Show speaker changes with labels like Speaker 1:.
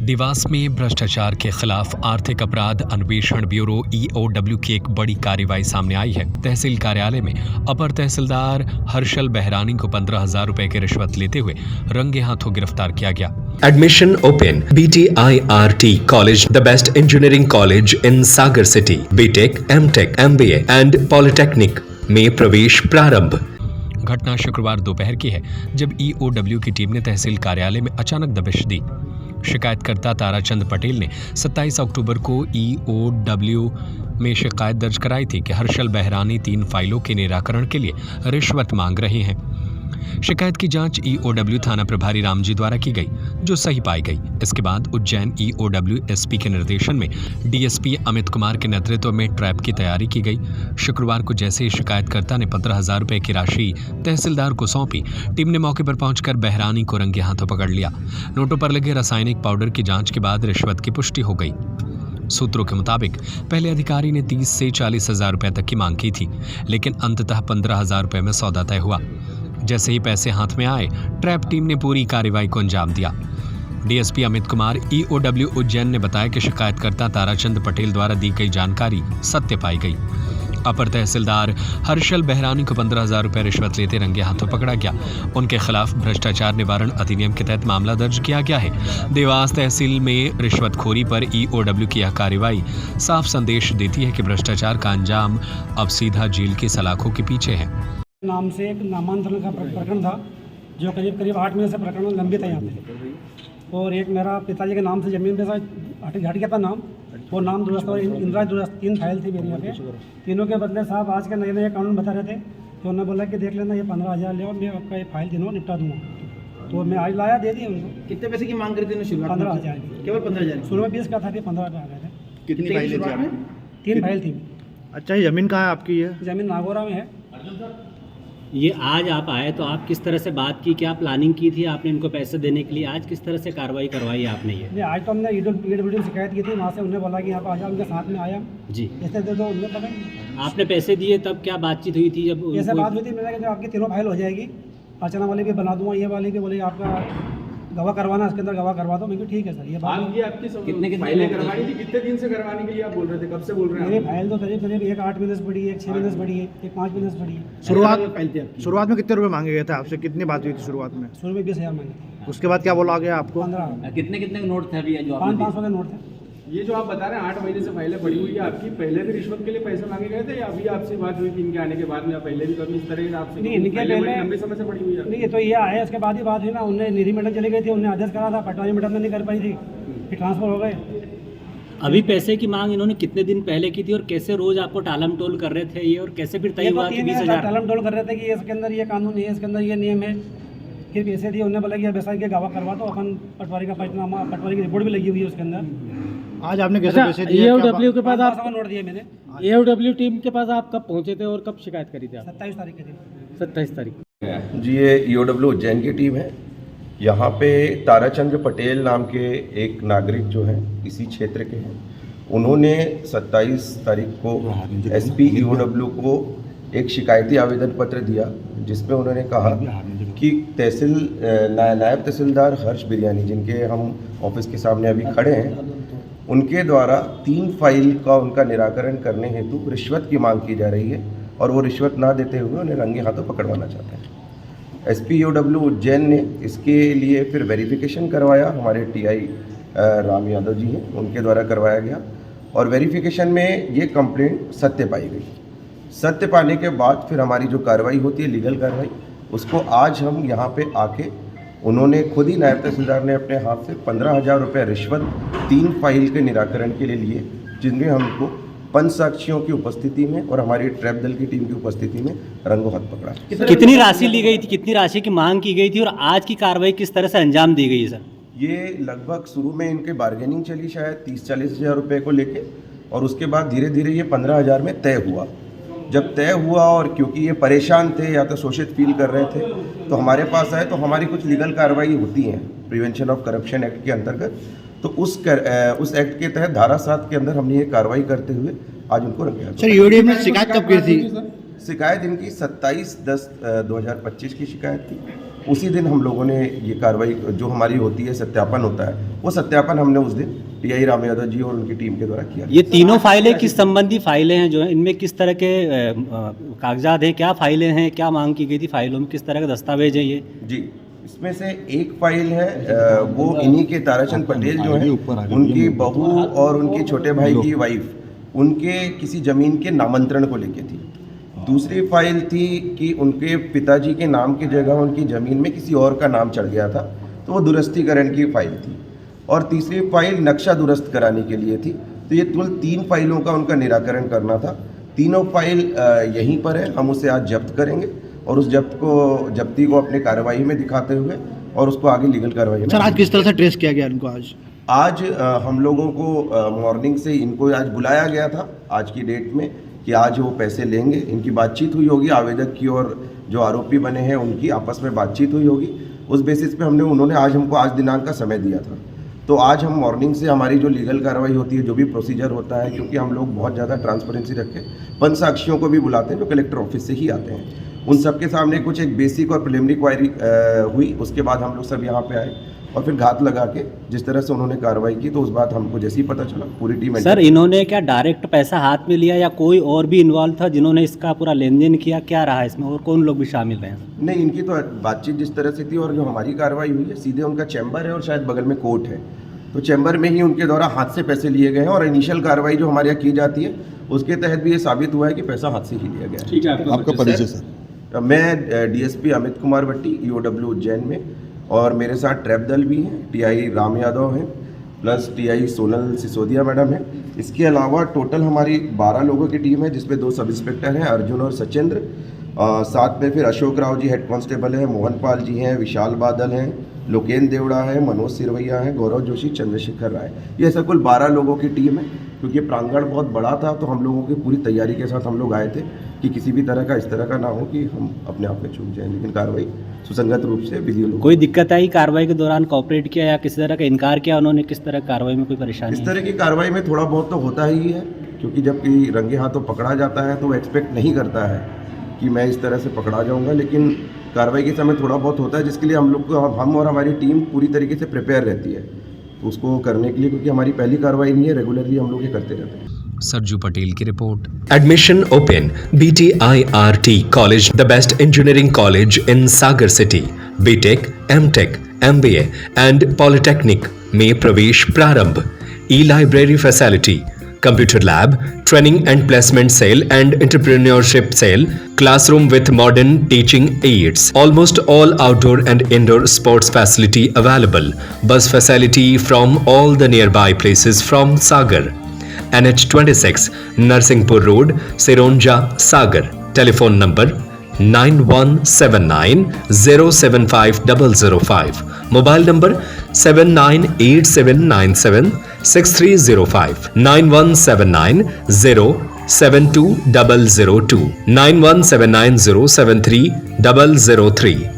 Speaker 1: देवास में भ्रष्टाचार के खिलाफ आर्थिक अपराध अन्वेषण ब्यूरो EOW की एक बड़ी कार्रवाई सामने आई है। तहसील कार्यालय में अपर तहसीलदार हर्षल बहरानी को 15,000 रुपए की रिश्वत लेते हुए रंगे हाथों गिरफ्तार किया गया।
Speaker 2: Admission open. BTIRT College, the best engineering college in Sagar City. BTech, MTech, MBA and Polytechnic में प्रवेश प्रारंभ।
Speaker 1: घटना शुक्रवार दोपहर की है, जब EOW की टीम ने तहसील कार्यालय में अचानक दबिश दी। शिकायतकर्ता ताराचंद पटेल ने 27 अक्टूबर को EOW में शिकायत दर्ज कराई थी कि हर्षल बहरानी 3 फाइलों के निराकरण के लिए रिश्वत मांग रहे हैं। शिकायत की जांच EOW थाना प्रभारी रामजी द्वारा की गई, जो सही पाई गई। इसके बाद उज्जैन EOW SP के निर्देशन में DSP अमित कुमार के नेतृत्व में ट्रैप की तैयारी की गई। शुक्रवार को जैसे ही शिकायतकर्ता ने 15,000 रुपए की राशि तहसीलदार को सौंपी, टीम ने मौके पर पहुंचकर बहरानी को रंगे हाथों पकड़ लिया। नोटों पर लगे रासायनिक पाउडर की जांच के बाद रिश्वत की पुष्टि हो गई। सूत्रों के मुताबिक पहले अधिकारी ने 30 से 40,000 रुपए तक की मांग की थी, लेकिन अंततः 15,000 रुपए में सौदा तय हुआ। जैसे ही पैसे हाथ में आए, ट्रैप टीम ने पूरी कार्रवाई को अंजाम दिया। DSP अमित कुमार EOW उज्जैन ने बताया कि शिकायतकर्ता ताराचंद पटेल द्वारा दी गई जानकारी सत्य पाई गई। अपर तहसीलदार हर्षल बहरानी को 15,000 रुपए रिश्वत लेते रंगे हाथों पकड़ा गया। उनके खिलाफ भ्रष्टाचार निवारण अधिनियम के तहत मामला दर्ज किया गया है। देवास तहसील में रिश्वतखोरी पर EOW की यह कार्रवाई साफ संदेश देती है कि भ्रष्टाचार का अंजाम अब सीधा जेल की सलाखों के पीछे है।
Speaker 3: नाम से एक नामांतरण का प्रकरण था, जो करीब 8 महीने से प्रकरण लंबित है यहाँ पे। और एक मेरा पिताजी के नाम से ज़मीन पे हट गया था नाम, वो नाम दुरुस्त और इंदिरा दुरुस्त 3 फाइल थी मेरी यहाँ पे। तीनों के बदले साहब आज के नए नए कानून बता रहे थे, तो उन्होंने बोला कि देख लेना, ये 15,000 ले और मैं आपका ये फाइल तीनों निपटा दूँगा। तो मैं आज लाया, दे दिया उनको।
Speaker 4: कितने पैसे की मांग करी थी शुरुआत?
Speaker 3: 15,000।
Speaker 4: केवल 15,000?
Speaker 3: शुरू में 20 का था, 15 का आ गए थे।
Speaker 4: कितनी फाइल थी?
Speaker 3: 3 फाइल थी।
Speaker 5: अच्छा, ये ज़मीन कहाँ है आपकी? ये
Speaker 3: ज़मीन नागौरा में है।
Speaker 6: ये आज आप आए तो आप किस तरह से बात की, क्या प्लानिंग की थी आपने इनको पैसे देने के लिए? आज किस तरह से कार्रवाई करवाई आपने? ये
Speaker 3: नहीं, आज तो हमने EOW शिकायत की थी, वहाँ से उन्हें बोला कि आप आ जाओ, उनके साथ में आया
Speaker 6: जी,
Speaker 3: ऐसे दे दो, उन्हें पता।
Speaker 6: आपने पैसे दिए तब क्या बातचीत हुई थी? जब
Speaker 3: ऐसे बात हुई थी, मैंने कहा जो आपकी तीनों फाइल हो जाएगी, अर्चना वाली भी बना दूंगा, ये वाली भी बोले आपका गवाह करवाना, इसके अंदर गवाह करवा दो। मैं कहा ठीक है सर। ये बात
Speaker 4: आपकी कितने फाइलें करवानी थी? कितने दिन से करवाने के लिए आप बोल रहे थे? कब से बोल रहे हैं?
Speaker 3: मेरी फाइल तो करीब एक 8 महीने से पड़ी है, एक 6 महीने से पड़ी है, एक 5 महीने से पड़ी है।
Speaker 5: शुरुआत में कितने रुपए मांगे गए थे आपसे? कितनी बात हुई थी शुरुआत में?
Speaker 3: शुरू में 20,000 मांगे।
Speaker 5: उसके बाद क्या बोला गया आपको?
Speaker 3: 15।
Speaker 6: कितने नोट थे अभी?
Speaker 3: 500 के नोट थे।
Speaker 4: ये जो आप बता रहे हैं 8 महीने से फाइलें पड़ी हुई है आपकी, पहले भी रिश्वत के लिए पैसे मांगे गए थे या अभी आपसे बात हुई थी इनके आने के बाद में, या पहले भी कभी इस तरह से आपसे?
Speaker 3: नहीं, इनके पहले
Speaker 4: लंबे समय से पड़ी हुई है।
Speaker 3: नहीं, ये तो ये आए उसके बाद ही बात हुई ना। उन्हें निधि मैडम चली गई थी, उन्हें आदेश करा था, पटवारी मैडम ने नहीं कर पाई थी, फिर ट्रांसफर हो गए।
Speaker 6: अभी पैसे की मांग इन्होंने कितने दिन पहले की थी और कैसे रोज आपको टालम टोल कर रहे थे ये, और कैसे फिर तय हुआ कि 20,000?
Speaker 3: टालम टोल कर रहे थे कि इसके अंदर ये कानून है, इसके अंदर ये नियम है। फिर पैसे दिए, उन्होंने बोला कि अब ऐसा के गवाह करवा दो, अपन पटवारी का पंचनामा, पटवारी की रिपोर्ट भी लगी हुई है उसके अंदर।
Speaker 5: आज आपने कैसे पैसे दिए?
Speaker 3: EOW के पास आप नोट दिए मैंने।
Speaker 6: EOW टीम के पास आप कब पहुंचे थे और कब शिकायत करी थी?
Speaker 3: 27 तारीख के दिन।
Speaker 6: 27 तारीख
Speaker 7: जी, ये EOW उज्जैन की टीम है। यहाँ पे ताराचंद पटेल नाम के एक नागरिक जो हैं इसी क्षेत्र के हैं, उन्होंने 27 तारीख को SP EOW को एक शिकायती आवेदन पत्र दिया, जिसमें उन्होंने कहा कि नायब तहसीलदार हर्ष बिरयानी, जिनके हम ऑफिस के सामने अभी खड़े हैं, उनके द्वारा 3 फाइल का उनका निराकरण करने हेतु रिश्वत की मांग की जा रही है, और वो रिश्वत ना देते हुए उन्हें रंगे हाथों पकड़वाना चाहते हैं। SP EOW उज्जैन ने इसके लिए फिर वेरिफिकेशन करवाया। हमारे TI राम यादव जी हैं, उनके द्वारा करवाया गया, और वेरिफिकेशन में ये कंप्लेंट सत्य पाई गई। सत्य पाने के बाद फिर हमारी जो कार्रवाई होती है, लीगल कार्रवाई, उसको आज हम यहाँ पे आके उन्होंने खुद ही नायब तहसीलदार ने अपने हाथ से 15,000 रुपये रिश्वत 3 फाइल के निराकरण के लिए लिए, जिनमें हमको 5 साक्षियों की उपस्थिति में और हमारी ट्रैप दल की टीम की उपस्थिति में रंगों हाथ पकड़ा।
Speaker 6: कितनी राशि ली गई थी, कितनी राशि की मांग की गई थी, और आज की कार्रवाई किस तरह से अंजाम दी गई है सर?
Speaker 7: ये लगभग शुरू में इनके बार्गेनिंग चली शायद 30-40 हज़ार रुपये को लेके, और उसके बाद धीरे धीरे ये 15,000 में तय हुआ। जब तय हुआ, और क्योंकि ये परेशान थे या तो शोषित फील कर रहे थे, तो हमारे पास आए, तो हमारी कुछ लीगल कार्रवाई होती हैं प्रिवेंशन ऑफ करप्शन एक्ट के अंतर्गत। तो उस एक्ट के तहत धारा 7 के अंदर हमने ये कार्रवाई करते हुए आज उनको रंगे हाथ।
Speaker 5: सर, EOW में शिकायत कब की थी?
Speaker 7: शिकायत इनकी 27/10/2025 की शिकायत थी। उसी दिन हम लोगों ने ये कार्रवाई जो हमारी होती है, सत्यापन होता है, वो सत्यापन हमने उस दिन टीआई राम यादव जी और उनकी टीम के द्वारा किया।
Speaker 6: ये तीनों फाइलें किस संबंधी फाइलें हैं जो हैं, इनमें किस तरह के कागजात हैं, क्या फाइलें हैं, क्या मांग की गई थी फाइलों में, किस तरह के दस्तावेज हैं ये?
Speaker 7: जी, इसमें से एक फाइल है वो इन्हीं के ताराचंद पटेल जो है, उनकी बहू और उनके छोटे भाई की वाइफ, उनके किसी ज़मीन के नामांतरण को लेके थी। दूसरी फाइल थी कि उनके पिताजी के नाम की जगह उनकी ज़मीन में किसी और का नाम चढ़ गया था, तो वो दुरुस्तीकरण की फाइल थी। और तीसरी फाइल नक्शा दुरुस्त कराने के लिए थी। तो ये कुल 3 फाइलों का उनका निराकरण करना था। तीनों फाइल यहीं पर है, हम उसे आज जब्त करेंगे और उस जब्ती को अपने कार्रवाई में दिखाते हुए और उसको आगे लीगल कार्रवाई में।
Speaker 5: सर आज किस तरह से ट्रेस किया गया इनको?
Speaker 7: आज हम लोगों को मॉर्निंग से इनको आज बुलाया गया था, आज की डेट में, कि आज वो पैसे लेंगे। इनकी बातचीत हुई होगी, आवेदक की और जो आरोपी बने हैं उनकी आपस में बातचीत हुई होगी। उस बेसिस पे उन्होंने आज हमको आज दिनांक का समय दिया था। तो आज हम मॉर्निंग से हमारी जो लीगल कार्रवाई होती है, जो भी प्रोसीजर होता है, क्योंकि हम लोग बहुत ज़्यादा ट्रांसपेरेंसी रखें, 5 साक्षियों को भी बुलाते हैं जो कलेक्टर ऑफिस से ही आते हैं। उन सब के सामने कुछ एक बेसिक और प्रिलिमिनरी क्वायरी हुई। उसके बाद हम लोग सब यहाँ पे आए और फिर घात लगा के जिस तरह से उन्होंने कार्रवाई की, तो उस बात हमको जैसे ही पता चला पूरी टीम।
Speaker 6: सर इन्होंने क्या डायरेक्ट पैसा हाथ में लिया या कोई और भी इन्वॉल्व था जिन्होंने इसका पूरा लेन देन किया? क्या रहा इसमें और कौन लोग भी शामिल रहे?
Speaker 7: नहीं, इनकी तो बातचीत जिस तरह से थी और जो हमारी कार्रवाई हुई है, सीधे उनका चैम्बर है और शायद बगल में कोर्ट है, तो चैम्बर में ही उनके द्वारा हाथ से पैसे लिए गए हैं। और इनिशियल कार्रवाई जो हमारे यहाँ की जाती है उसके तहत भी ये साबित हुआ है कि पैसा हाथ से ही लिया गया है।
Speaker 4: ठीक है,
Speaker 8: आपका परिचय सर?
Speaker 7: मैं डीएसपी अमित कुमार भट्टी, ईओडब्ल्यू उज्जैन में, और मेरे साथ ट्रैप दल भी हैं, टीआई राम यादव हैं, plus TI Sonal Sisodia madam हैं। इसके अलावा टोटल हमारी 12 लोगों की टीम है, जिसमें 2 सब इंस्पेक्टर हैं, अर्जुन और सचिंद्र। साथ में फिर अशोक राव जी हेड कांस्टेबल हैं, मोहन पाल जी हैं, विशाल बादल हैं, लोकेन देवड़ा है, मनोज सिरवैया है, गौरव जोशी, चंद्रशेखर राय। ये ऐसा कुल 12 लोगों की टीम है। क्योंकि प्रांगण बहुत बड़ा था, तो हम लोगों की पूरी तैयारी के साथ हम लोग आए थे कि किसी भी तरह का इस तरह का ना हो कि हम अपने आप में चूक जाएं, लेकिन कार्रवाई सुसंगत रूप से विधि।
Speaker 6: कोई दिक्कत आई कार्रवाई के दौरान? कॉपरेट किया या किसी तरह का इनकार किया उन्होंने? किस तरह कार्रवाई में कोई परेशानी?
Speaker 7: इस तरह की कार्रवाई में थोड़ा बहुत तो होता ही है, क्योंकि जब कोई रंगे हाथों पकड़ा जाता है तो वो एक्सपेक्ट नहीं करता है कि मैं इस तरह से पकड़ा जाऊंगा, लेकिन कार्रवाई के समय थोड़ा बहुत होता है, जिसके लिए हम लोग को, हम और हमारी टीम पूरी तरीके से प्रिपेयर रहती है उसको करने के लिए, क्योंकि हमारी पहली कार्रवाई नहीं है, रेगुलरली हम लोग ये करते रहते हैं।
Speaker 1: सरजू पटेल की report.
Speaker 2: Admission open. BTIRT College, the best engineering college in Sagar City. BTech, MTech, MBA and Polytechnic में प्रवेश प्रारंभ. E-library facility, computer lab, training and placement cell and entrepreneurship cell, classroom with modern teaching aids. Almost all outdoor and indoor sports facility available. Bus facility from all the nearby places from Sagar. NH26 Narsinghpur Road, Sironja, Sagar. Telephone number 9179075005. Mobile number 7987976305. 9179072002. 9179073003.